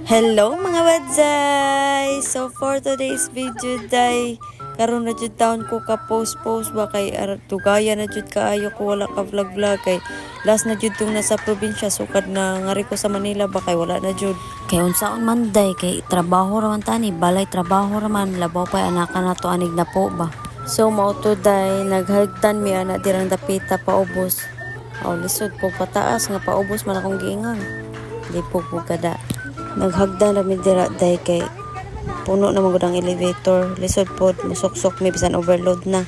Hello mga wadzay! So for today's video day, karon na jud taon ko ka post ba kay tugaya na jud kaayo ko wala ka vlog kay last na jud tong nasa probinsya sukad na ngari ko sa Manila ba kay wala na jud. Kay unsaon man day kay trabaho raman tani balay trabaho raman labaw pa anak na to anig na po ba. So mao to day naghagtan mi ana dirang dapita paubos. Lisod po pataas nga paubos man akong giingon. Di po kada. Naghagdan rami dira day kay puno na magud ang elevator. Lisod po musuksok mi bisan overload na.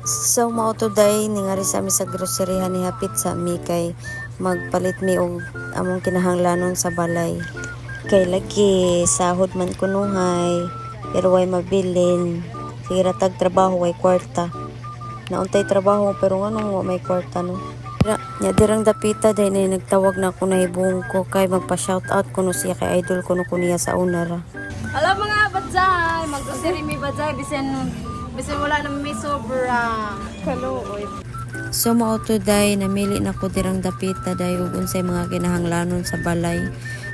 So mao today ningari sa mi sa groceryhan ni hapit sa mi kay magpalit mi og among kinahanglanon sa balay. Kay lagi sahod man kunuhay pero way mabilin. Sige ra tag trabaho way kwarta. Nauntay trabaho pero nganong wa may kwarta no. Nya dirang dapita day na nagtawag na ako na ibong ko kay magpa-shout out kuno siya kay idol kuno kuniya sa una ra. Alam mga badzay, mag-grocery mi badzay bisan wala na may sobra. Kaluoy. So mao today namili na ko dirang dapita day ug unsay mga kinahanglanon sa balay.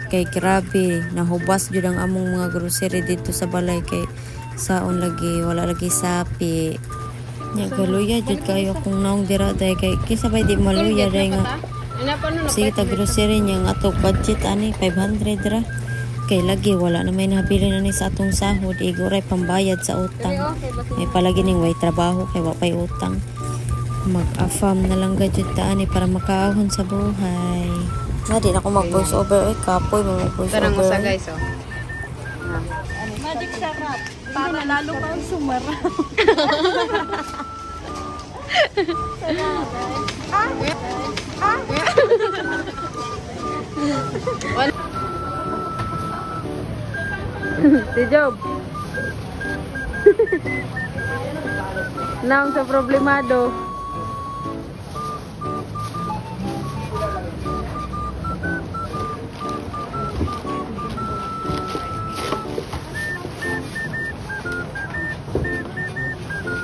Kay grabe nahubas jud ang among mga grocery dito sa balay kay saon lagi wala lagi sapi. Nya galuya jud kayo kung naong dira day kay kisabay di maluya day nga. Sige ta grocery nya nga atok budget ani 500 ra. Kay lagi wala na may nabili na ni sa atong sahod iguray pambayad sa utang. May palagi ning way trabaho kay wa pay utang. Mag-afam na lang gadget ta ani para makaahon sa buhay. Na di na ako mag-voice over kapoy mo mag-voice over. Karang usa guys oh. Magic sarap. Para lalo pa ang sumarap. Si Job. Naong sa problemado.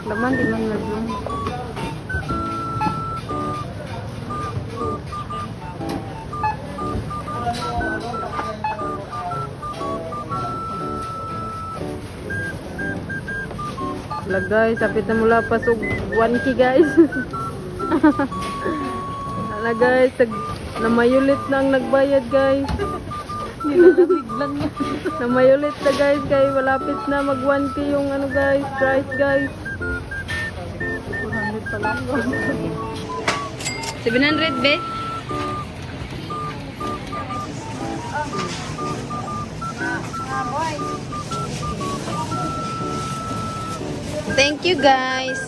Laman di man nagdun. Lag guys, sapit na mula pasog 1K guys. Hala guys, namayulit na ang nagbayad guys. Nilalamig lang yan. Namayulit na guys, kaya malapit na mag 1K yung ano guys, price guys. 400 pa lang. 700 be? Thank you guys.